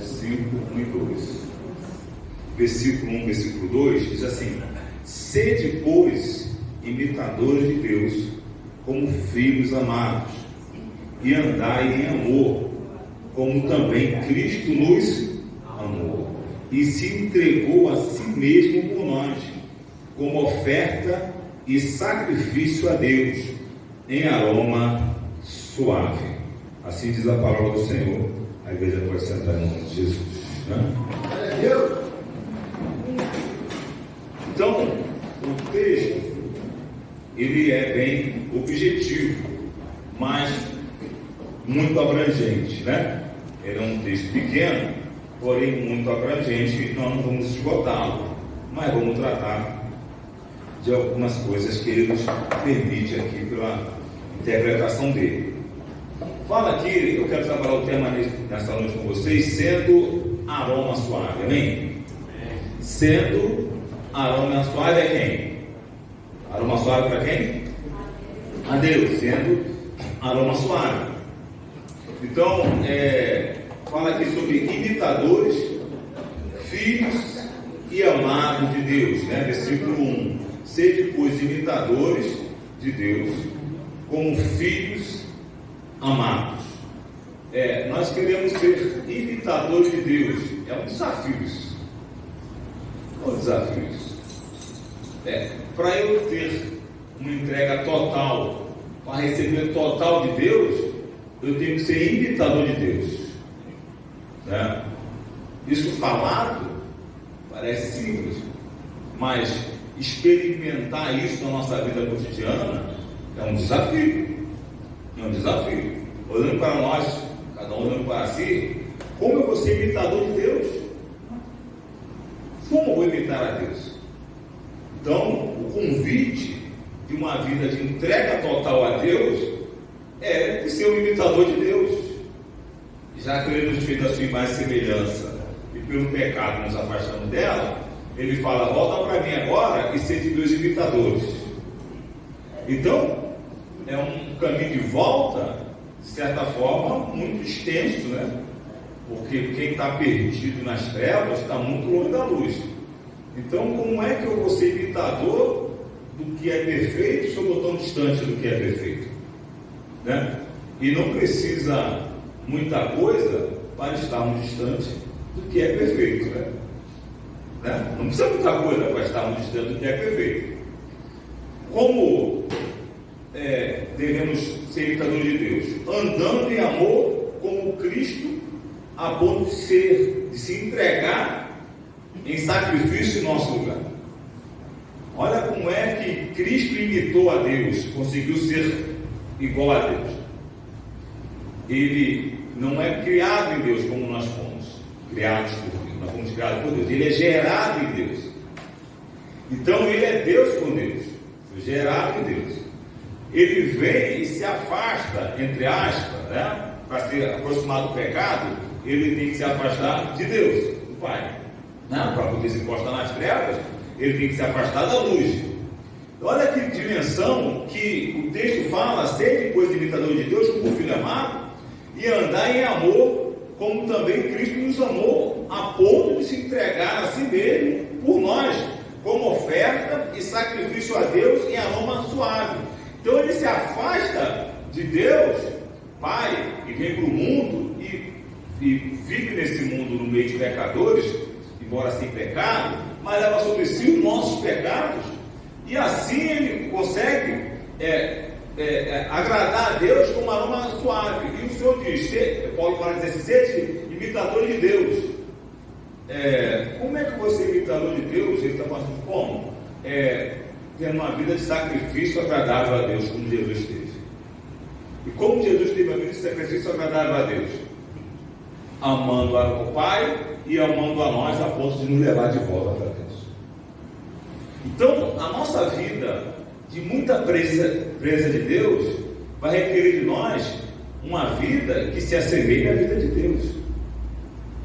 5, 1 e 2. Versículo 1, versículo 2 diz assim: sede, pois, imitadores de Deus, como filhos amados, e andai em amor, como também Cristo nos amou, e se entregou a si mesmo por nós, como oferta e sacrifício a Deus, em aroma suave. Assim diz a palavra do Senhor. A igreja pode sentar em nome de Jesus, né? Então, o texto, ele é bem objetivo, mas muito abrangente, né? Ele é um texto pequeno, porém muito abrangente. Nós não vamos esgotá-lo, mas vamos tratar de algumas coisas que ele nos permite aqui pela interpretação dele. Fala aqui, eu quero trabalhar o tema nessa noite com vocês, sendo aroma suave, amém? Sendo aroma suave é quem? Aroma suave para quem? A Deus, sendo aroma suave. Então, fala aqui sobre imitadores, filhos e amados de Deus, né? Versículo 1: sede, pois, imitadores de Deus, como filhos amados. Nós queremos ser imitadores de Deus. É um desafio isso. É um desafio isso. Para eu ter uma entrega total, para receber total de Deus, eu tenho que ser imitador de Deus, né? Isso falado parece simples, mas experimentar isso na nossa vida cotidiana é um desafio. É um desafio. Olhando para nós, cada um olhando para si, como eu vou ser imitador de Deus? Como eu vou imitar a Deus? Então, o convite de uma vida de entrega total a Deus é de ser um imitador de Deus. Já que ele nos fez a sua imagem e semelhança, e pelo pecado nos afastamos dela, ele fala: volta para mim agora e sede meus imitadores. Então, é um caminho de volta, de certa forma, muito extenso, né? Porque quem está perdido nas trevas está muito longe da luz. Então, como é que eu vou ser imitador do que é perfeito se eu estou tão distante do que é perfeito, né? E não precisa muita coisa para estarmos distantes do que é perfeito, né? Não precisa muita coisa para estarmos distantes do que é perfeito. Como devemos ser imitadores de Deus? Andando em amor como Cristo, a ponto de se entregar em sacrifício em nosso lugar. Olha como é que Cristo imitou a Deus, conseguiu ser igual a Deus. Ele não é criado em Deus como nós fomos criados por Deus. Nós fomos criados por Deus. Ele é gerado em Deus. Então ele é Deus com Deus, gerado em Deus. Ele vem e se afasta, entre aspas, né? Para ser aproximado do pecado, ele tem que se afastar de Deus, do Pai, né? Para poder se encostar nas trevas, ele tem que se afastar da luz. Olha que dimensão que o texto fala: sede, pois, imitador de Deus, como filho amado, e andar em amor, como também Cristo nos amou, a ponto de se entregar a si mesmo por nós, como oferta e sacrifício a Deus em aroma suave. Então ele se afasta de Deus, Pai, e vem para o mundo e vive nesse mundo no meio de pecadores, embora sem pecado, mas leva sobre si os nossos pecados, e assim ele consegue agradar a Deus com uma aroma suave. E o Senhor diz, Paulo fala dizer, sede imitador de Deus. Como é que você é imitador de Deus? Ele está falando como? Tendo uma vida de sacrifício agradável a Deus, como Jesus teve. E como Jesus teve uma vida de sacrifício agradável a Deus? Amando ao Pai e amando a nós a ponto de nos levar de volta para Deus. Então, a nossa vida de muita presa de Deus vai requerer de nós uma vida que se assemelhe à vida de Deus,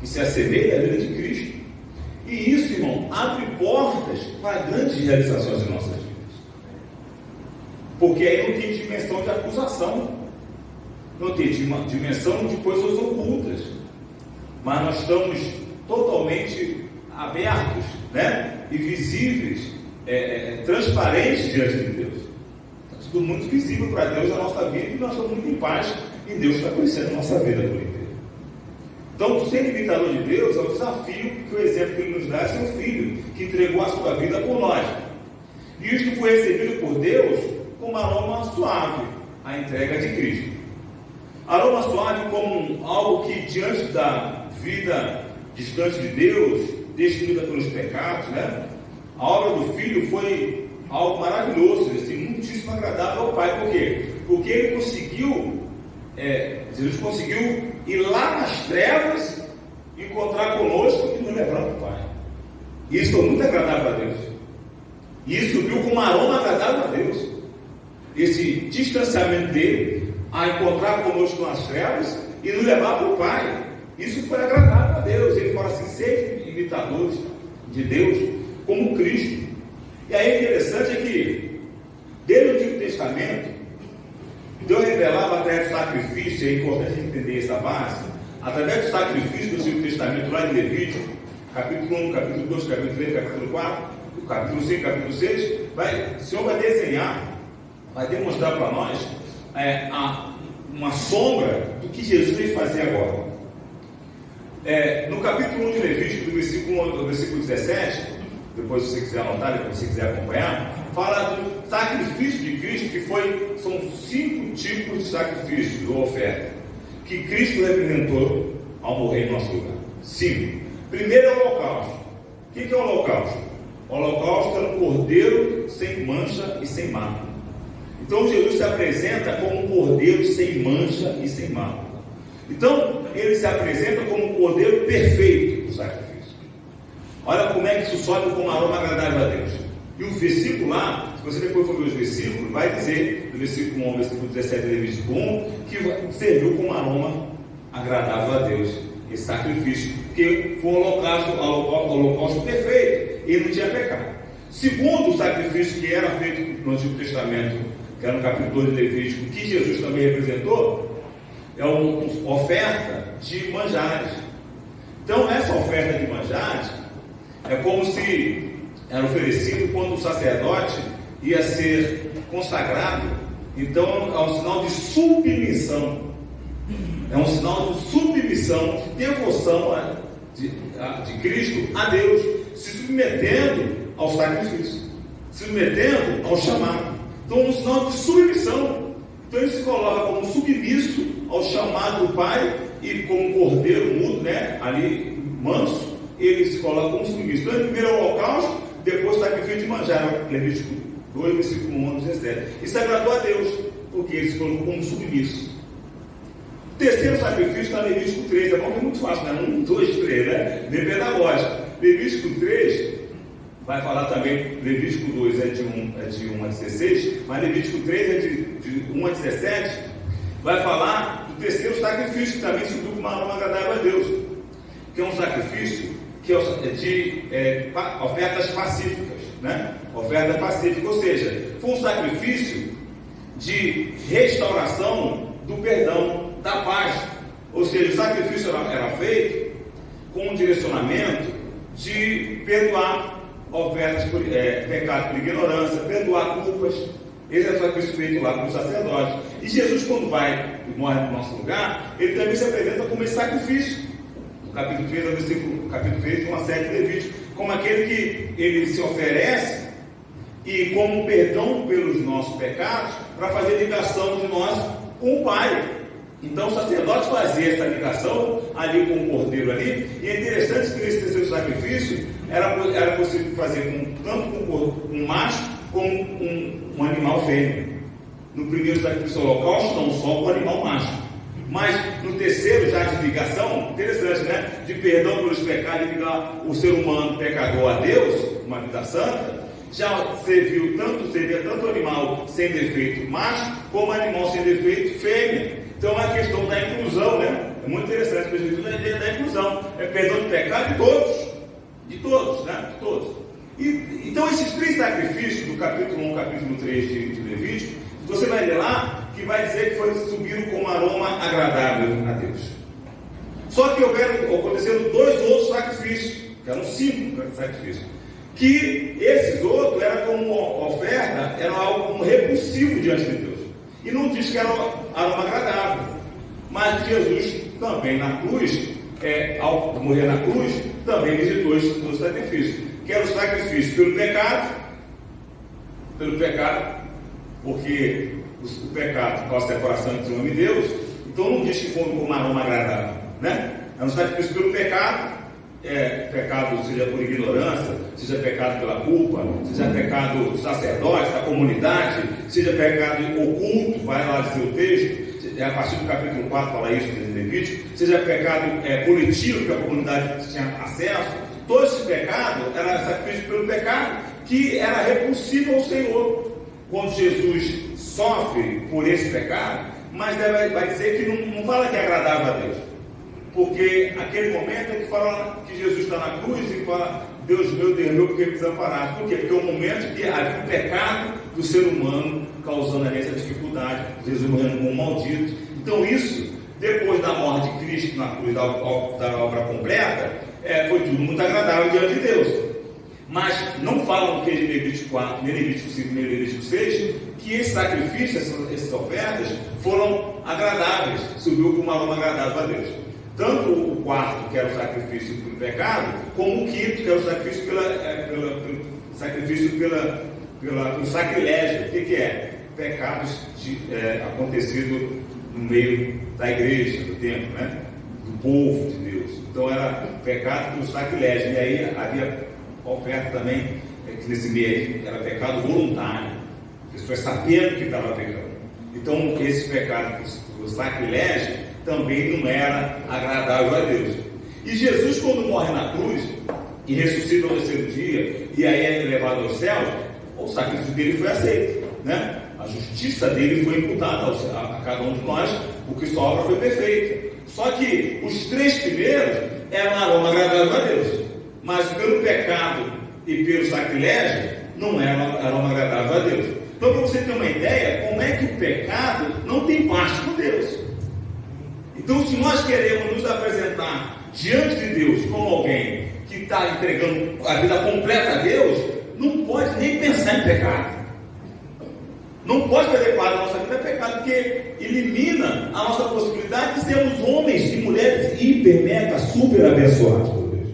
que se assemelhe à vida de Cristo. E isso, irmão, abre portas para grandes realizações em nossas vidas. Porque aí não tem dimensão de acusação, não tem dimensão de coisas ocultas. mas nós estamos totalmente abertos, né? E visíveis, transparentes diante de Deus. Está tudo muito visível para Deus na nossa vida, e nós estamos muito em paz, e Deus está conhecendo a nossa vida por inteiro. Então, ser imitador de Deus é um desafio, que o exemplo que Ele nos dá é seu Filho, que entregou a sua vida por nós. E isto foi recebido por Deus como aroma suave, a entrega de Cristo. Aroma suave como algo que, diante da vida distante de Deus, destruída pelos pecados, né? A obra do Filho foi algo maravilhoso, assim, muitíssimo agradável ao Pai. Por quê? Porque Ele conseguiu, Jesus conseguiu ir lá nas trevas, encontrar conosco e nos levar para o Pai. E isso foi muito agradável a Deus. E isso subiu com um aroma agradável a Deus. Esse distanciamento dele a encontrar conosco nas trevas e nos levar para o Pai. Isso foi agradável a Deus. Ele fala assim: sejam imitadores de Deus como Cristo. E aí, interessante é que, desde o Antigo Testamento, Deus revelava através do sacrifício. É importante entender essa base. Através do sacrifício do Antigo Testamento, lá em Levítico, capítulo 1, capítulo 2, capítulo 3, capítulo 4, capítulo 5, capítulo 6, o Senhor vai desenhar, vai demonstrar para nós uma sombra do que Jesus veio fazer agora. No capítulo 1 de Levítico, do versículo 1 ao versículo 17, depois se você quiser anotar, depois se você quiser acompanhar, fala do sacrifício de Cristo, que são 5 tipos de sacrifício ou oferta, que Cristo representou ao morrer em nosso lugar. 5. Primeiro é o holocausto. O que é o holocausto? O holocausto é um cordeiro sem mancha e sem mácula. Então Jesus se apresenta como um cordeiro sem mancha e sem mácula. Então ele se apresenta como um cordeiro perfeito do sacrifício. Olha como é que isso sobe com um aroma agradável a Deus. E o versículo lá, se você depois for ver os versículos, vai dizer, do versículo 1 ao versículo 17 do Levítico 1, que serviu como um aroma agradável a Deus esse sacrifício, porque foi um holocausto perfeito, ele não tinha pecado. Segundo o sacrifício que era feito no Antigo Testamento, que era no capítulo 2 de Levítico, que Jesus também representou, é uma oferta de manjares. Então, essa oferta de manjares é como se era oferecido quando o sacerdote ia ser consagrado. Então, é um sinal de submissão. É um sinal de submissão, de devoção de Cristo a Deus, se submetendo ao sacrifício, se submetendo ao chamado. Então, um sinal de submissão. Então, ele se coloca como submisso ao chamado do Pai, e como um cordeiro mudo, né, ali manso, ele se coloca como submisso. Então, primeiro é o holocausto, depois o sacrifício de manjar, Levítico 2, versículo 1 ao 17. Isso agradou a Deus, porque ele se colocou como submisso. O terceiro sacrifício está em Levítico 3, é muito fácil, né? 1, 2, 3, né? Bem pedagógico. Levítico 3 vai falar também, Levítico 2 é de 1 a 16, mas Levítico 3 é de 1 a 17, vai falar do terceiro sacrifício, que também subiu com uma aroma agradável a Deus, que é um sacrifício que é de ofertas pacíficas, né? Oferta pacífica, ou seja, foi um sacrifício de restauração do perdão, da paz. Ou seja, o sacrifício era feito com um direcionamento de perdoar ofertas por pecado por ignorância, perdoar culpas. Esse é o sacrifício feito lá com os sacerdotes. E Jesus, quando vai e morre no nosso lugar, ele também se apresenta como esse sacrifício. No capítulo 3, capítulo 3, uma série de Levítico, como aquele que ele se oferece e como perdão pelos nossos pecados, para fazer ligação de nós com o Pai. Então o sacerdote fazia essa ligação ali com o cordeiro ali, e é interessante que nesse terceiro sacrifício era possível fazer tanto com um macho como um animal fêmea. No primeiro sacrifício holocausto, não, só com o animal macho. Mas no terceiro, já de ligação, interessante, né? De perdão pelos pecados, de ligar o ser humano pecador a Deus, uma vida santa, já servia tanto o animal sem defeito macho, como o animal sem defeito fêmea. Então é a questão da inclusão, né? É muito interessante, porque Jesus é a ideia da inclusão. É perdão de pecado de todos, né? De todos. Então esses 3 sacrifícios, do capítulo 1 ao capítulo 3 de Levítico, você vai ler lá, que vai dizer que subiram com um aroma agradável a Deus. Só que aconteceram 2 outros sacrifícios, que eram 5 sacrifícios, que esses outros eram como oferta, eram algo como repulsivo diante de Deus. E não diz que era aroma agradável. Mas Jesus também na cruz, ao morrer na cruz, também visitou esses 2 sacrifícios, que era o sacrifício pelo pecado, porque o pecado causa separação entre o homem e Deus. Então não diz que foi como aroma agradável, né? É um sacrifício pelo pecado, pecado seja por ignorância, seja pecado pela culpa, seja pecado do sacerdote, da comunidade, seja pecado oculto, vai lá dizer o texto, a partir do capítulo 4 fala isso em Levítico, seja pecado coletivo que a comunidade tinha acesso. Todo esse pecado era sacrifício pelo pecado, que era repulsivo ao Senhor. Quando Jesus sofre por esse pecado, mas vai dizer que não fala que é agradável a Deus, porque aquele momento é que fala que Jesus está na cruz e fala: Deus meu, porque me desamparaste. Por quê? Porque é o momento que havia o pecado do ser humano causando ali essa dificuldade, Jesus morrendo como um maldito. Então isso, depois da morte de Cristo na cruz, da obra completa, foi tudo muito agradável diante de Deus. Mas não falam que de Levítico 4, nem Levítico 5, nem Levítico 6, que esse sacrifício, essas ofertas, foram agradáveis, subiu como um aroma agradável a Deus. Tanto o quarto, que era o sacrifício pelo pecado, como o quinto, que era o sacrifício pelo sacrilégio. O que é? Pecados acontecidos no meio da igreja, do templo, né? Do povo de Deus. Então era pecado pelo sacrilégio. E aí havia oferta também, que nesse meio era pecado voluntário, pessoas sabendo que estava pecando. Então esse pecado do sacrilégio também não era agradável a Deus. E Jesus, quando morre na cruz e ressuscita no terceiro dia, e aí é levado aos céus, o sacrifício dele foi aceito, né? A justiça dele foi imputada a cada um de nós, porque sua obra foi perfeita. Só que os 3 primeiros eram aroma agradável a Deus, mas pelo pecado e pelo sacrilégio não era aroma agradável a Deus. Então, para você ter uma ideia, como é que o pecado não tem parte com Deus. Então, se nós queremos nos apresentar diante de Deus como alguém que está entregando a vida completa a Deus, não pode nem pensar em pecado. Não pode fazer parte da nossa vida pecado, porque elimina a nossa possibilidade de sermos homens e mulheres hiper, mega, super abençoados por Deus.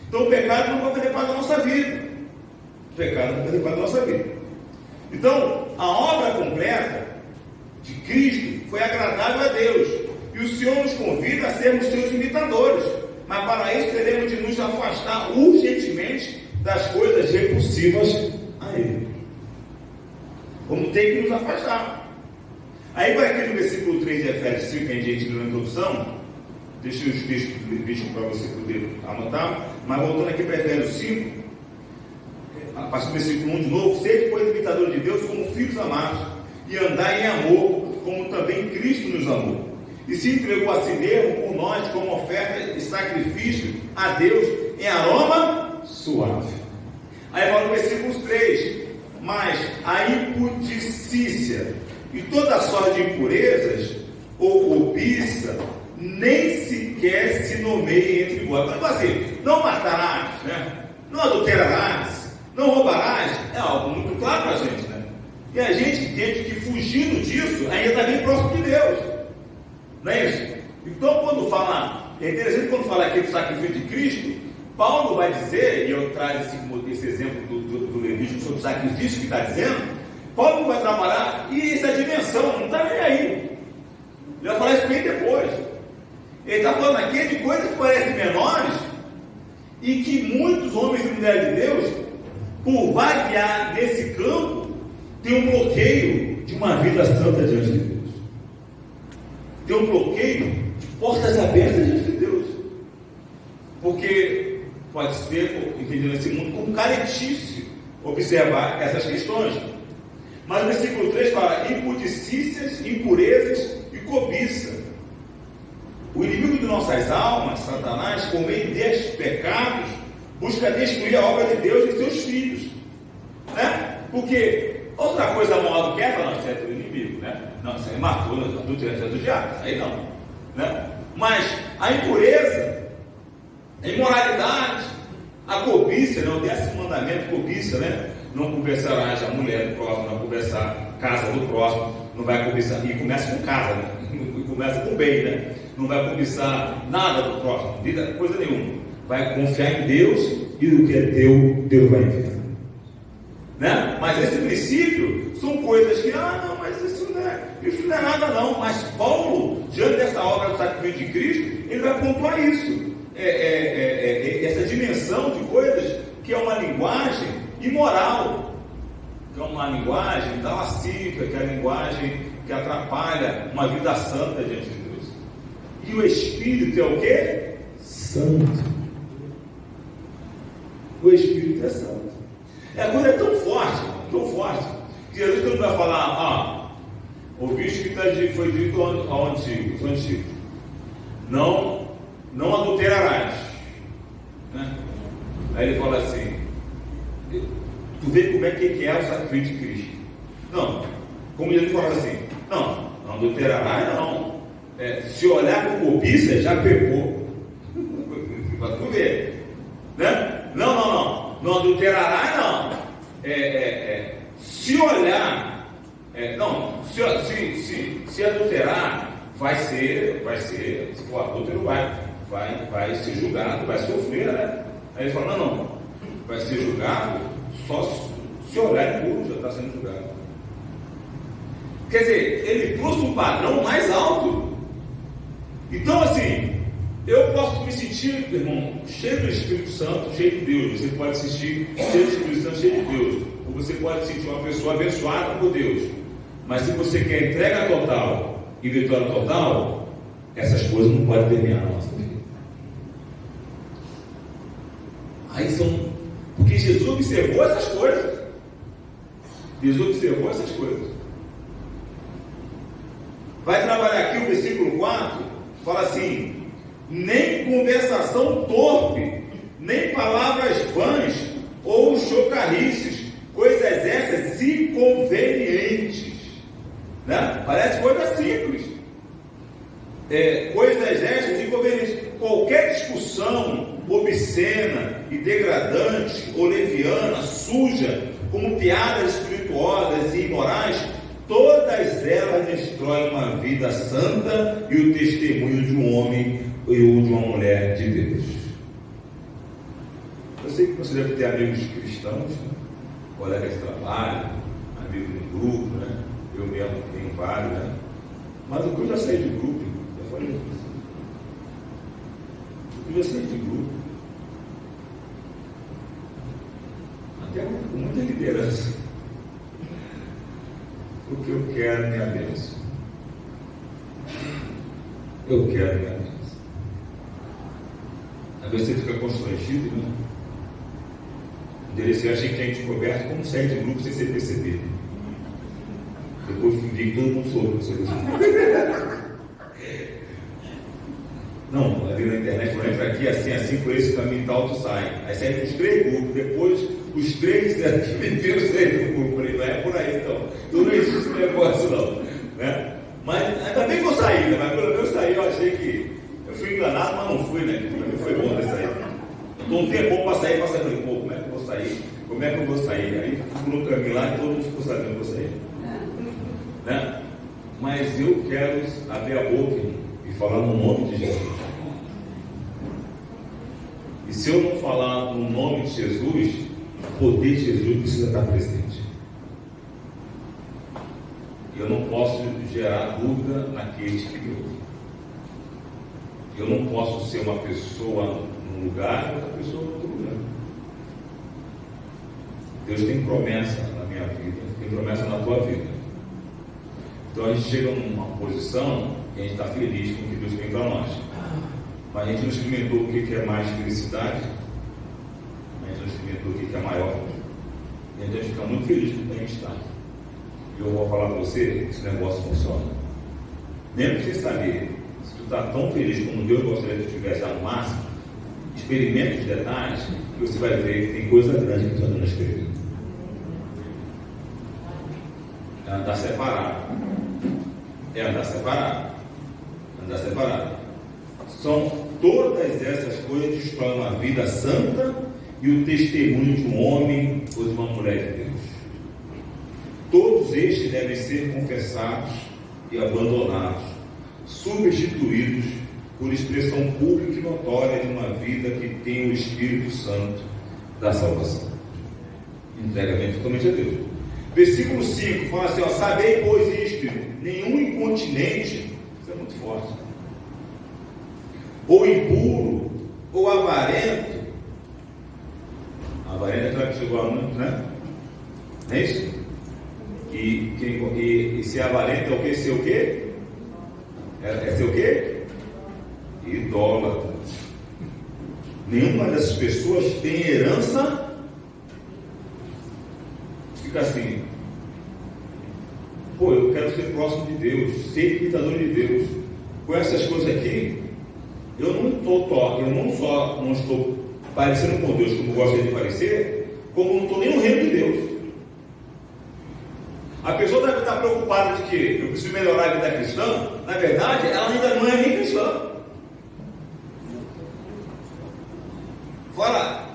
Então o pecado não pode fazer parte da nossa vida. O pecado não pode fazer parte da nossa vida. Então, a obra completa de Cristo foi agradável a Deus. E o Senhor nos convida a sermos seus imitadores. Mas para isso teremos de nos afastar urgentemente das coisas repulsivas a Ele. Vamos ter que nos afastar. Aí vai aqui no versículo 3 de Efésios 5, que a gente leu na introdução. Deixei os textos bíblicos para você poder anotar. Mas voltando aqui para Efésios 5, a partir do versículo 1 de novo: sede, pois, imitadores de Deus como filhos amados, e andai em amor, como também Cristo nos amou, e se entregou a si mesmo por nós como oferta e sacrifício a Deus em aroma suave. Aí vai no versículo 3: mas a impudicícia e toda sorte de impurezas ou cobiça nem sequer se nomeia entre vós. Então assim, não matarás, né? Não adulterarás, não roubarás, é algo muito claro para a gente, né? E a gente entende que fugindo disso ainda está bem próximo de Deus, não é isso? Então quando fala, é interessante quando fala aqui do sacrifício de Cristo, Paulo vai dizer, e eu trago esse exemplo do Levítico sobre o sacrifício que está dizendo, Paulo vai trabalhar, e essa dimensão não está nem aí. Ele vai falar isso bem depois. Ele está falando aqui de coisas que parecem menores, e que muitos homens e mulheres de Deus, por vaguear nesse campo, tem um bloqueio de uma vida santa diante de Deus. Tem um bloqueio de portas abertas diante de Deus. Porque pode ser entendido nesse mundo como caretice observar essas questões. Mas o versículo 3 fala: impudicícias, impurezas e cobiça. O inimigo de nossas almas, Satanás, por meio destes pecados, busca destruir a obra de Deus e seus filhos, né? Porque outra coisa maior do que essa, não, isso é do inimigo, né? Não, isso aí matou, adulterante é do diabo, isso aí não, né? Mas a impureza, a imoralidade, a cobiça, né? O 10º mandamento, cobiça, né? Não cobiçarás a mulher do próximo, não cobiçar a casa do próximo, não vai cobiçar, e começa com casa, né? E começa com bem, né? Não vai cobiçar nada do próximo, vida, coisa nenhuma. Vai confiar em Deus e o que é teu, Deus vai enviar. Né? Mas esse princípio são coisas que, não, mas isso não é nada não. Mas Paulo, diante dessa obra do sacrifício de Cristo, ele vai pontuar isso. Essa dimensão de coisas que é uma linguagem imoral, que é uma linguagem da lascívia, que é a linguagem que atrapalha uma vida santa diante de Deus. E o Espírito é o quê? Santo. O Espírito é santo. A coisa é tão forte, que Jesus não vai falar, ouviste que foi dito ao antigo, não adulterarás. Né? Aí ele fala assim, tu vê como é que é o sacrifício de Cristo. Não, como Jesus fala assim, não adulterarás não. Se olhar com cobiça, já pecou. Para tu ver. Né? Não adulterarás não. Se olhar, se adulterar, vai ser, se for adúltero, vai ser julgado, vai sofrer, né? Aí ele fala, não, vai ser julgado, só se olhar impuro já está sendo julgado. Quer dizer, ele trouxe um padrão mais alto. Então, assim, eu posso me sentir, irmão, cheio do Espírito Santo, cheio de Deus. Você pode se sentir cheio do Espírito Santo, cheio de Deus. Ou você pode se sentir uma pessoa abençoada por Deus. Mas se você quer entrega total e vitória total, essas coisas não podem terminar na nossa vida. Aí são... Porque Jesus observou essas coisas. Vai trabalhar aqui o versículo 4, fala assim, nem conversação torpe, nem palavras vãs ou chocarrices, coisas essas inconvenientes, né? Parece coisa simples, coisas essas inconvenientes. Qualquer discussão obscena e degradante ou leviana, suja, como piadas espirituosas e imorais, todas elas destroem uma vida santa e o testemunho de um homem ou de uma mulher de Deus. Eu sei que você deve ter amigos cristãos, colegas de trabalho, amigos de grupo, né? Eu mesmo tenho vários, né? Mas o que eu já saí de grupo, já falei isso. Eu já saí de grupo. Até com muita liderança. O que eu quero é minha bênção. Eu quero minha bênção. Às vezes você fica constrangido, né? Eu achei que tinha descoberto como sair de grupo sem você perceber. Depois vi que todo mundo soube você. Não, ali na internet, quando entra aqui, assim, por esse caminho tal, tu sai. Aí sai os 3 grupos, depois os 3 aqui meteram os 3 grupos. Falei, não é por aí então. Então não existe esse negócio não. Né? Mas ainda bem que eu saí, né? Mas pelo menos eu saí, eu achei que. Eu fui enganado, mas não fui, né? Para mim foi bom ter saído. Estou um tempo para sair, falei, pô, como é que eu vou sair? Como é que eu vou sair? Aí fui no caminho lá e todo mundo ficou sabendo que eu vou sair. Né? Mas eu quero abrir a boca e falar no nome de Jesus. E se eu não falar no nome de Jesus, o poder de Jesus precisa estar presente. Eu não posso gerar dúvida naqueles que me ouvem. Eu não posso ser uma pessoa num lugar e outra pessoa em outro lugar. Deus tem promessa na minha vida, tem promessa na tua vida. Então a gente chega numa posição e a gente está feliz com o que Deus tem para nós. Mas a gente não experimentou o que é mais felicidade, a gente não experimentou o que é maior. E a gente fica muito feliz com o que a gente está. E eu vou falar para você que esse negócio funciona. Mesmo que você saber, se tu está tão feliz como Deus gostaria que tu estivesse no máximo, experimente os detalhes que você vai ver que tem coisa grande que tu anda na escrever. É andar separado. Todas essas coisas destroem uma vida santa e o testemunho de um homem ou de uma mulher de Deus. Todos estes devem ser confessados e abandonados, substituídos por expressão pública e notória de uma vida que tem o Espírito Santo da salvação. Entregamento totalmente a Deus. Versículo 5 fala assim: sabei, pois, isto, nenhum incontinente, isso é muito forte, ou impuro, ou avarento é aquela que chegou a muito, né? Não é isso? E ser avarento é o que? Ser o quê? É ser o quê? Idólatra. Nenhuma dessas pessoas tem herança. Fica assim: pô, eu quero ser próximo de Deus, ser imitador de Deus. Com essas coisas aqui, eu não estou parecendo com Deus como gostaria de parecer, como não estou nem no reino de Deus. A pessoa deve estar preocupada de que eu preciso melhorar a vida cristã. Na verdade, ela ainda não é nem cristã. Fala,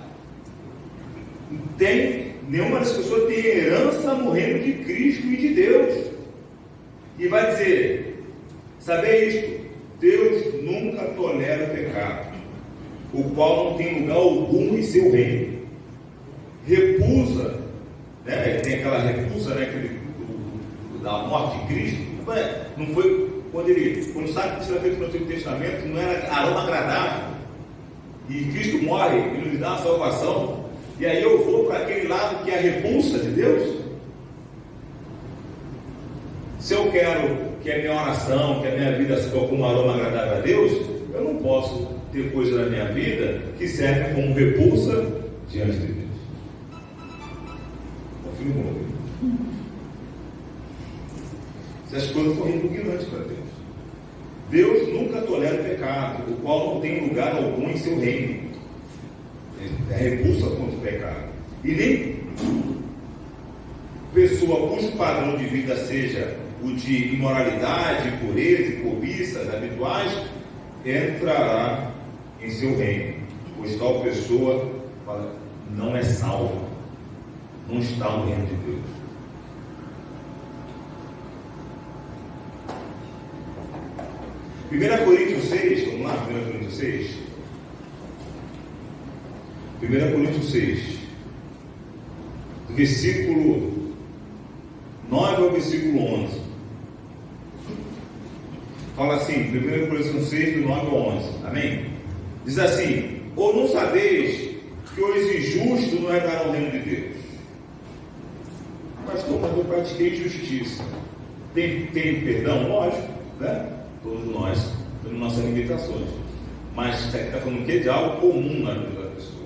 nenhuma das pessoas tem herança no reino de Cristo e de Deus. E vai dizer: saber isto, Deus nunca tolera o pecado, o qual não tem lugar algum em seu reino. Repusa, né? Tem aquela repulsa, né? Da morte de Cristo. Não foi quando sabe que isso era feito no Antigo Testamento, não era aroma agradável. E Cristo morre e nos dá a salvação. E aí eu vou para aquele lado que é a repulsa de Deus. Se eu quero que a minha oração, que a minha vida se torne um aroma agradável a Deus, eu não posso ter coisas na minha vida que servem como repulsa diante de Deus. Confio comigo. Se as coisas forem repugnantes para Deus. Deus nunca tolera o pecado, o qual não tem lugar algum em seu reino. É repulsa contra o pecado. E nem pessoa cujo padrão de vida seja o de imoralidade, impureza e cobiças habituais, entrará em seu reino, pois tal pessoa não é salva, não está no reino de Deus. Primeira Coríntios 6, vamos lá, 1 Coríntios 6. 1 Coríntios 6, do versículo 9 ao versículo 11. Fala assim, 1 Coríntios 6, do 9 ao 11. Amém? Diz assim: ou não sabeis que os injustos não herdarão o reino de Deus? Pastor, mas eu pratiquei justiça. Tem perdão? Lógico, né? Todos nós temos nossas limitações. Mas isso aqui está falando o quê? De algo comum na vida da pessoa.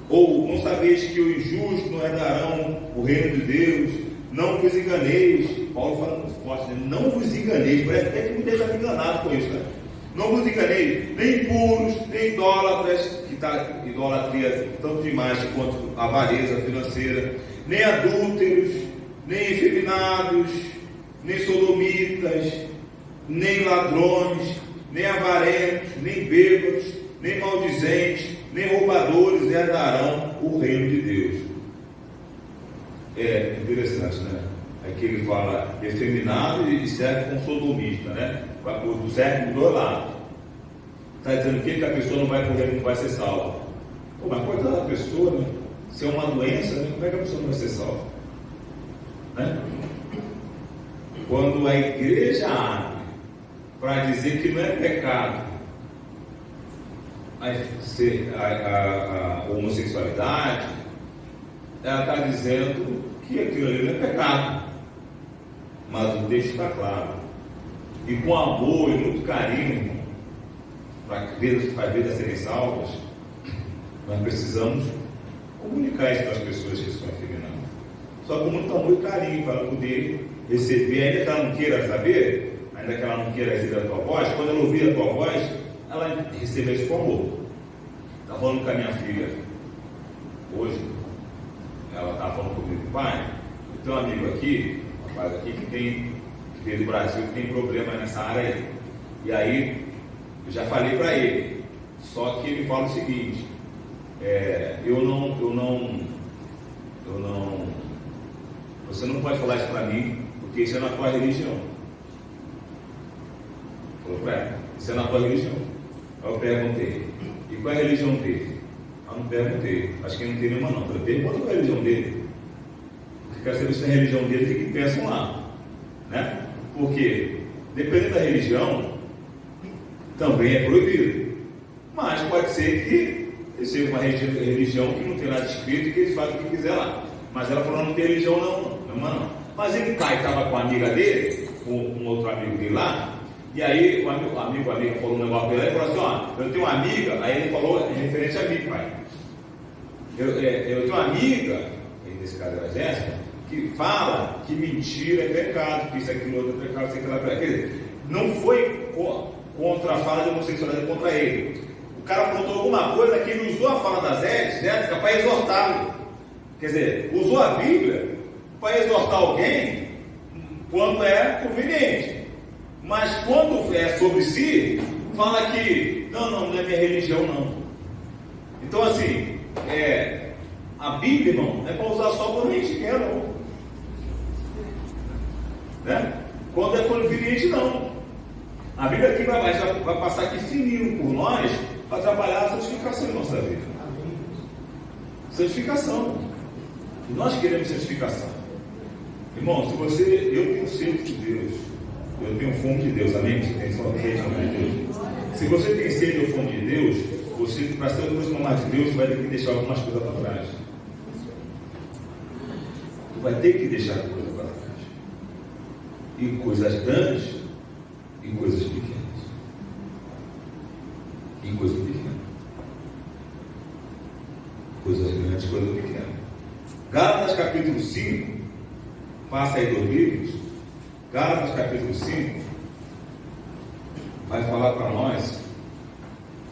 Ou não sabeis que os injustos não herdarão o reino de Deus? Não vos enganeis. Paulo fala muito forte, né? Não vos enganeis. Parece até que muita gente está enganado com isso, né? Não vos enganeis, nem impuros, nem idólatras, que está idolatria tanto de imagem quanto avareza financeira, nem adúlteros, nem efeminados, nem sodomitas, nem ladrões, nem avarentos, nem bêbados, nem maldizentes, nem roubadores herdarão o reino de Deus. É interessante, né? Aqui ele fala efeminado e serve como sodomista, né? Serve do lado. Está dizendo o quê? Que a pessoa não vai correr, não vai ser salva. Pô, mas coitada da pessoa, né? Se é uma doença, né? Como é que a pessoa não vai ser salva? Né? Quando a igreja abre para dizer que não é pecado a homossexualidade, ela está dizendo que aquilo ali não é pecado, mas o texto está claro. E com amor e muito carinho, para as vidas serem salvas, nós precisamos comunicar isso para as pessoas que estão afeminadas. Só com muito amor e carinho, para ela poder receber, ainda que ela não queira saber, ainda que ela não queira receber a tua voz, quando ela ouvir a tua voz, ela receber isso com amor. Estava falando com a minha filha hoje, ela estava falando comigo: pai, eu tenho um amigo aqui, um rapaz aqui que veio do Brasil, que tem problema nessa área aí. E aí Eu já falei para ele. Só que ele fala o seguinte: você não pode falar isso para mim, porque isso é na tua religião. Falou para ela: isso é na tua religião. Aí eu perguntei: e qual é a religião dele? Eu não perguntei, acho que não tem nenhuma não. Eu perguntei: qual é a religião dele? Porque quero saber se é a religião dele, o que pensam lá, né? Porque dependendo da religião, também é proibido. Mas pode ser que seja uma religião que não tem nada escrito e que eles fazem o que quiser lá. Mas ela falou: não tem religião não. Mas ele estava com a amiga dele, com um outro amigo dele lá, e aí o amigo falou um negócio dele e falou assim: ó, eu tenho uma amiga, aí ele falou referente a mim, pai. Eu tenho uma amiga, nesse caso era a Jéssica, que fala que mentira é pecado, que isso, aquilo, outro é pecado, isso, aquilo, quer dizer, não foi contra a fala de homossexualidade contra ele. O cara aprontou alguma coisa que ele usou a fala da Jéssica para exortá-lo. Quer dizer, usou a Bíblia para exortar alguém quando é conveniente. Mas quando é sobre si, fala que não é minha religião não. Então assim, a Bíblia, irmão, não é para usar só quando a gente quer não. Né? Quando é conveniente não. A Bíblia aqui vai passar aqui fininho por nós para trabalhar a santificação em nossa vida. Santificação. E nós queremos santificação. Irmão, eu tenho sede de Deus, eu tenho fome de Deus, amém? Você tem sede de Deus. Se você tem sede ou fome de Deus, você, para ser aproximar mais de Deus, vai ter que deixar algumas coisas para trás. Você vai ter que deixar coisas para trás. E coisas grandes e coisas pequenas. E coisas pequenas. Coisas grandes e coisas pequenas. Gálatas capítulo 5, passa aí 2 livros. Gálatas capítulo 5 vai falar para nós,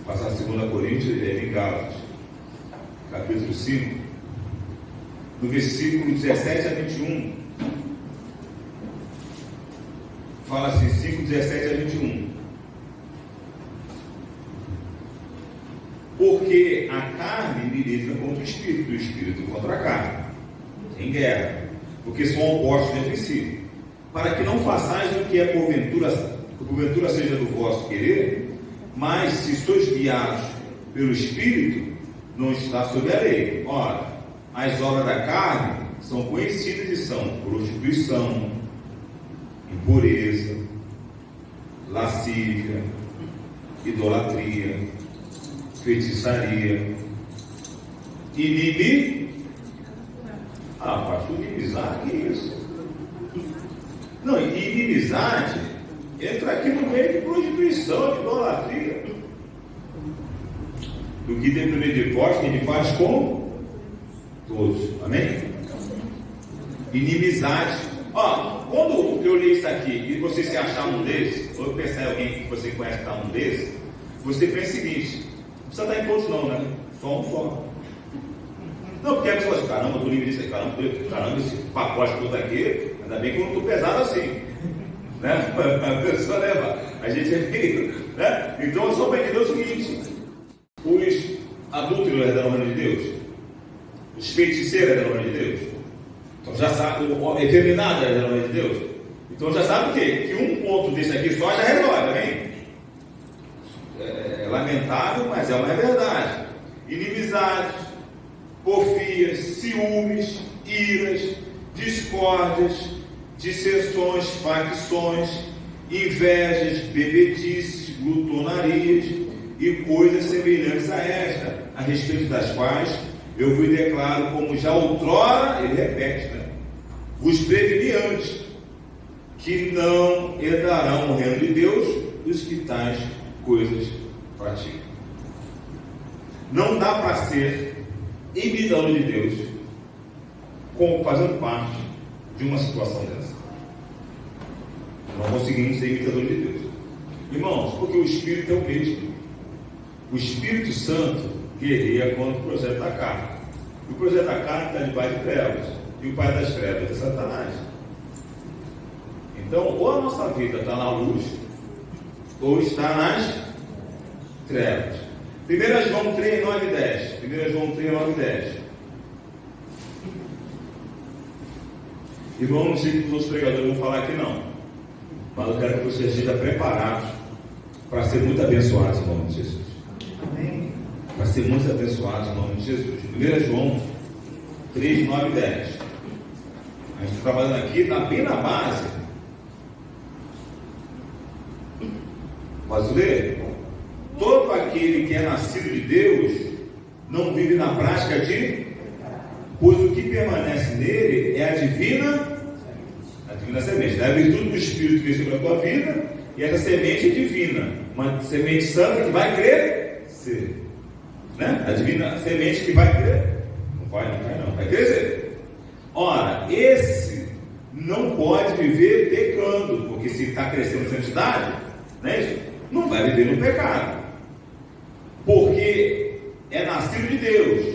passar 2 Coríntios em Gálatas, capítulo 5, no versículo 17 a 21. Fala assim, 5, 17 a 21. Porque a carne milita contra o espírito contra a carne, em guerra, porque são opostos entre si, para que não façais o que é porventura seja do vosso querer, mas se sois guiados pelo Espírito, não está sob a lei. Ora, as obras da carne são conhecidas e são prostituição, impureza, lascívia, idolatria, feitiçaria, pastor, inimizade, que isso? Não, inimizade entra aqui no meio de prostituição, de idolatria. Do que tem misericórdia, que ele faz com todos, amém? Inimizade. Quando eu li isso aqui e você se achar um desses, ou pensar em alguém que você conhece que está um desses, você pensa o seguinte: não precisa estar em todos não, né? Só um só. Não, porque a pessoa diz: caramba, eu estou livre disso aí, caramba, esse pacote todo aqui, ainda bem que eu não estou pesado assim. Né? A pessoa leva, a gente é meio, né? Então eu só para entender o seguinte: os adúlteros herdarão o reino de Deus, os feiticeiros herdarão o reino de Deus, então já sabe, o homem efeminado herdarão o reino de Deus, então já sabe o quê? Que um ponto desse aqui só já resolve, amém? É lamentável, mas é uma verdade. Inimizades, porfias, ciúmes, iras, discórdias, dissensões, facções, invejas, bebedices, glutonarias e coisas semelhantes a esta, a respeito das quais eu vos declaro, como já outrora, ele repete, né? Vos preveni antes, que não herdarão o reino de Deus os que tais coisas praticam. Não dá para ser imitador de Deus como fazendo parte de uma situação dessa. Não conseguimos ser imitadores de Deus, irmãos, porque o Espírito é o mesmo. O Espírito Santo guerreia contra o projeto da carne. O projeto da carne está debaixo de trevas, e o pai das trevas é Satanás. Então, ou a nossa vida está na luz, ou está nas trevas. 1 João 3, 9 e 10. 1 João 3, 9 e 10. Irmão, não sei o que os outros pregadores vão falar aqui não, mas eu quero que vocês estejam preparados para ser muito abençoados em nome de Jesus. Amém. Para ser muito abençoados em nome de Jesus. 1 João 3, 9 e 10. A gente está trabalhando aqui, está bem na base. Posso ler? Todo aquele que é nascido de Deus não vive na prática de, pois o que permanece nele é a divina semente, é a virtude do Espírito que vem sobre a tua vida, e essa semente é divina, uma semente santa que vai crescer, né? A divina semente que vai crescer, vai crescer. Ora, esse não pode viver pecando, porque se está crescendo em santidade, não é isso? Não vai viver no pecado, porque é nascido de Deus.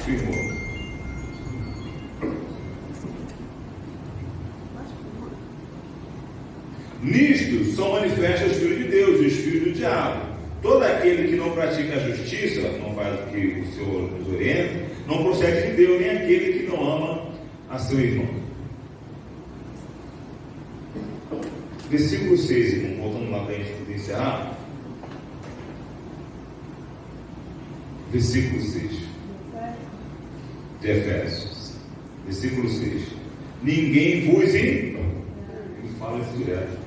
Firmou. Nisto são manifestos os filhos de Deus e os filhos do diabo. Todo aquele que não pratica a justiça, não faz o que o Senhor nos orienta, não procede de Deus, nem aquele que não ama a seu irmão. Versículo 6, irmão, voltando lá para a gente poder encerrar. Versículo 6 de Efésios. Versículo 6. Ninguém vos ele fala isso direto.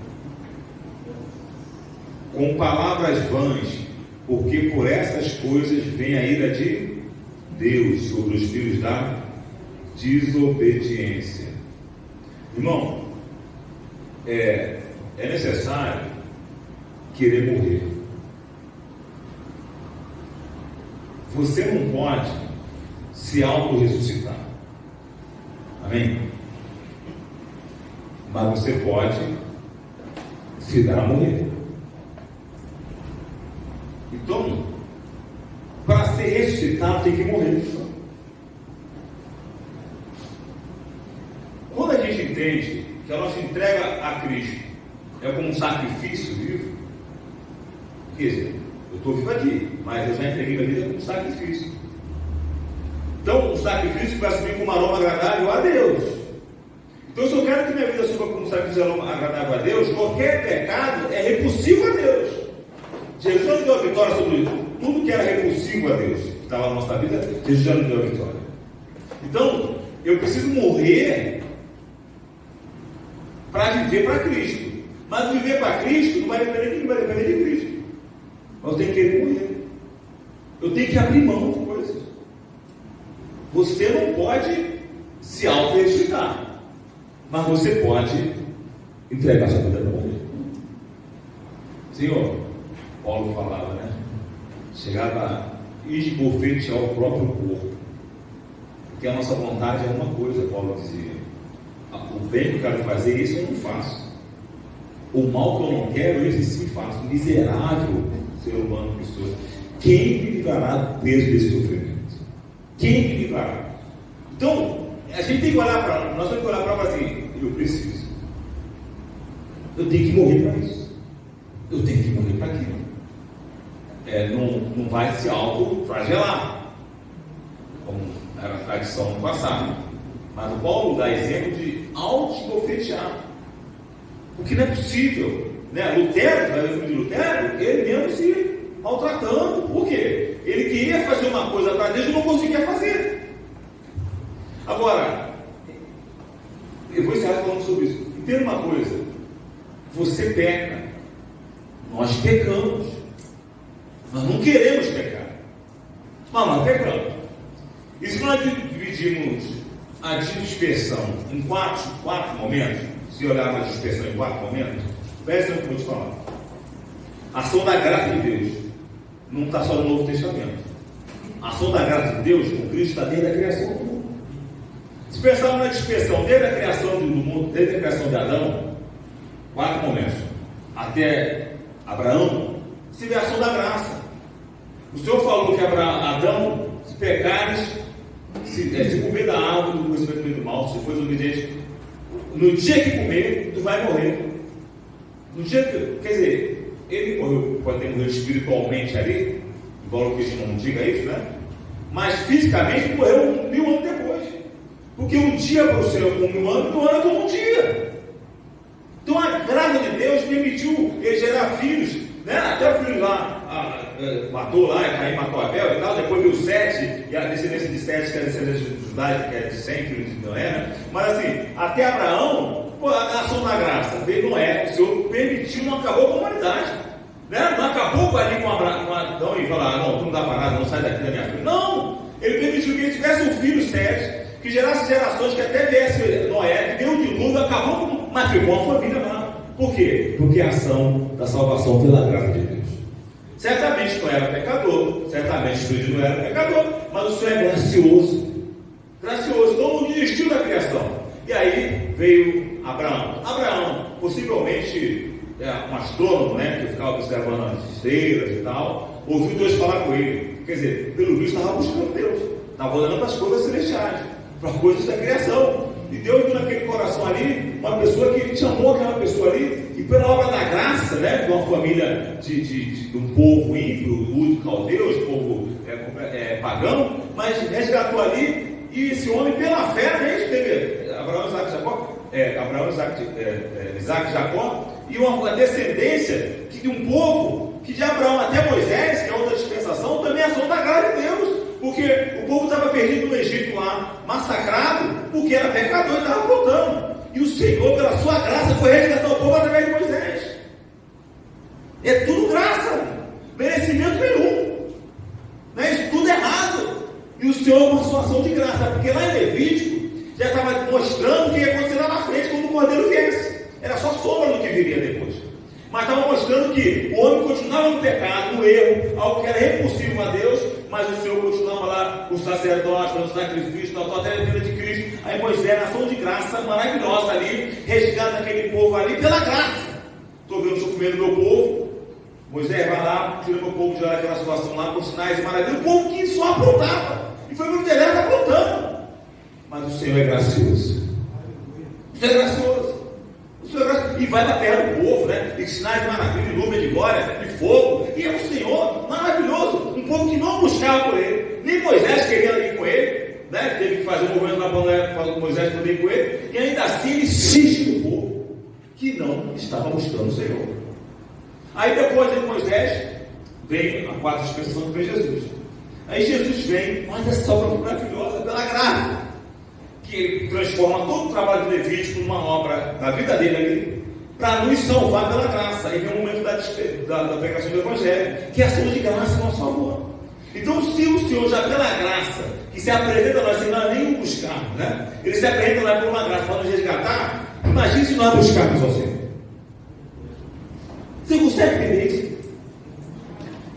Com palavras vãs, porque por essas coisas vem a ira de Deus sobre os filhos da desobediência. Irmão, é necessário querer morrer. Você não pode se auto-ressuscitar. Amém? Mas você pode se dar a morrer. Então, para ser ressuscitado tem que morrer. Quando a gente entende que a nossa entrega a Cristo é como um sacrifício vivo, quer dizer, eu estou vivo aqui, mas eu já entreguei minha vida como um sacrifício. Então, o sacrifício vai subir como um aroma agradável a Deus. Então, se eu quero que minha vida suba como um sacrifício agradável a Deus, qualquer pecado é repulsivo a Deus. Jesus já nos deu a vitória sobre tudo que era repulsivo a Deus, que estava na nossa vida. Jesus já nos deu a vitória. Então, eu preciso morrer para viver para Cristo. Mas viver para Cristo não vai depender de mim, vai depender de Cristo. Mas eu tenho que querer morrer. Eu tenho que abrir mão de coisas. Você não pode se auto-ressuscitar, mas você pode entregar sua vida para morrer. Senhor, Paulo falava, né? Chegava a esbofetear o próprio corpo, porque a nossa vontade é uma coisa. Paulo dizia: o bem que eu quero fazer, isso eu não faço. O mal que eu não quero, esse sim faço. Miserável ser humano que sou. Quem me livrará do peso desse sofrimento? Quem me livrará? Então, a gente tem que olhar para, nós temos que olhar para assim: eu preciso. Eu tenho que morrer para isso. Eu tenho que morrer para aquilo. Não vai se auto-flagelar, como era a tradição no passado. Mas o Paulo dá exemplo de auto-esbofetear, porque não é possível, né? Lutero, vai ver o filho de Lutero, ele mesmo se maltratando. Por quê? Ele queria fazer uma coisa para Deus e não conseguia fazer. Agora, eu vou encerrar falando sobre isso. Entenda uma coisa: você peca, nós pecamos, nós não queremos pecar, mas nós pecamos. E se nós dividimos a dispersão em quatro momentos, se olhar a dispersão em 4 momentos, presta atenção no que eu vou te falar. A ação da graça de Deus não está só no Novo Testamento. A ação da graça de Deus com Cristo está desde a criação do mundo. Se pensarmos na dispersão desde a criação do mundo, desde a criação de Adão, 4 momentos, até Abraão, se vê a ação da graça. O Senhor falou que Adão, se pecares, se comer da árvore do conhecimento do bem e do mal, se for desobediente, no dia que comer, tu vai morrer. No dia que, quer dizer, ele morreu, pode ter morrido espiritualmente ali, embora que ele não diga isso, né? Mas fisicamente morreu 1000 anos depois. Porque um dia para o Senhor é como 1000 anos, 1000 anos é como um dia. Então a graça de Deus permitiu ele gerar filhos, né? Até o filho lá matou lá, Caim matou Abel e tal, depois veio 7, e a descendência de 7, que é a descendência judaica, que é de 100 filhos de Noé, né? Mas assim, até Abraão, a ação da graça, veio Noé, o Senhor permitiu, não acabou com a humanidade, né? Não acabou ali com Adão e falar, não, tu não dá para nada, não sai daqui da minha filha. Não! Ele permitiu que ele tivesse um filho 7, que gerasse gerações, que até viesse Noé, que deu um dilúvio, acabou com, mas ficou uma família lá. Por quê? Porque a ação da salvação pela graça de Deus. Certamente não era pecador, certamente o filho não era pecador, mas o Senhor é gracioso. Gracioso, então não desistiu da criação. E aí veio Abraão. Abraão, possivelmente, um astrônomo, né, que ficava observando as estrelas e tal, ouviu Deus falar com ele. Quer dizer, pelo visto estava buscando Deus, estava olhando para as coisas celestiais, para as coisas da criação. E Deus viu naquele coração ali uma pessoa que ele chamou aquela pessoa ali, e pela obra da graça, né, de uma família de um povo ímpio, Ur de Caldeus, povo pagão, mas resgatou ali, e esse homem, pela fé, né, isso teve Abraão, Isaac e Jacó, e uma descendência de um povo que de Abraão até Moisés, que é outra dispensação, também é ação da graça de Deus. Porque o povo estava perdido no Egito lá, massacrado, porque era pecador e estava voltando. E o Senhor, pela sua graça, foi resgatar o povo através de Moisés. É tudo graça, merecimento nenhum. Não é isso tudo errado. E o Senhor com a sua ação de graça, porque lá em Levítico já estava mostrando o que ia acontecer lá na frente quando o cordeiro viesse. Era só sombra do que viria depois. Mas estava mostrando que o homem continuava no pecado, no erro, algo que era repulsivo a Deus, mas o Senhor continuava lá, o sacerdote, o sacrifício, até a vida de Cristo. Aí Moisés, na ação de graça maravilhosa ali, resgata aquele povo ali pela graça. Estou vendo o sofrimento do meu povo. Moisés vai lá, tira meu povo de lá daquela situação lá, com sinais e maravilhas. O povo que só aprontava, e foi muito deserto aprontando. Mas o Senhor é gracioso. O Senhor é gracioso. E vai da terra do povo, né? E sinais de maravilha, nuvem de glória, de fogo. E é um Senhor maravilhoso. Um povo que não buscava por ele. Nem Moisés queria ir com ele, né? Teve que fazer um movimento na bandeira para Moisés poder ir com ele. E ainda assim ele insiste no povo que não estava buscando o Senhor. Aí depois de Moisés, vem a quarta dispensação que vem Jesus. Aí Jesus vem, olha essa obra maravilhosa pela graça. Que ele transforma todo o trabalho de Levítico numa obra da vida dele ali, para nos salvar pela graça. Aí vem o momento da pregação do Evangelho, que é a ação de graça em nosso favor. Então, se o Senhor já pela graça, que se apresenta a nós sem nós nem buscarmos, né? Ele se apresenta lá por uma graça para nos resgatar. Imagine se nós buscarmos ao Senhor. Você consegue entender isso?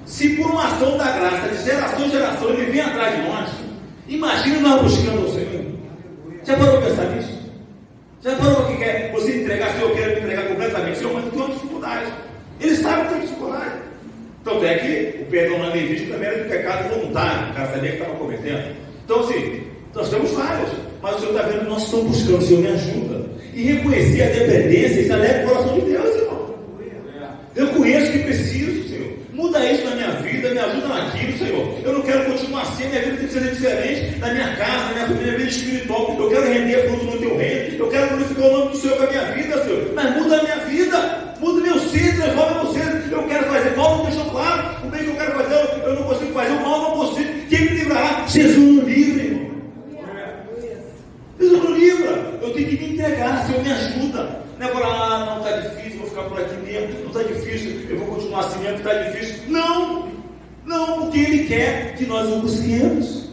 Se por uma ação da graça, de geração em geração, ele vem atrás de nós, imagine nós buscando ao Senhor. Já parou para pensar nisso? Já parou para que quer você entregar? Se eu quero me entregar completamente, Senhor, mas eu tenho dificuldade. Ele sabe que tem dificuldade. Tanto é que o perdão na Levítico também era de pecado voluntário. O cara sabia que estava cometendo. Então, assim, nós temos vários. Mas o Senhor está vendo que nós estamos buscando. O Senhor me ajuda. E reconhecer a dependência, isso é o coração de Deus, irmão. Eu conheço que preciso, Senhor. Muda isso na minha vida, me ajuda naquilo, Senhor. Eu não quero continuar assim, minha vida tem que ser diferente na minha casa, na minha família, na minha vida espiritual. Eu quero render fruto no teu reino. Eu quero glorificar o nome do Senhor com a minha vida, Senhor. Mas muda a minha vida, muda meu ser, transforma meu ser. Eu quero fazer mal, não deixou claro. O bem que eu quero fazer, eu não consigo fazer. O mal, não consigo. Quem me livrará? Jesus me livra, irmão. Jesus me livra. Eu tenho que me entregar, Senhor, me ajuda. Não é para, não está difícil, vou ficar por aqui mesmo, não está difícil, eu vou continuar assim mesmo, está difícil. Não, porque Ele quer que nós o busquemos.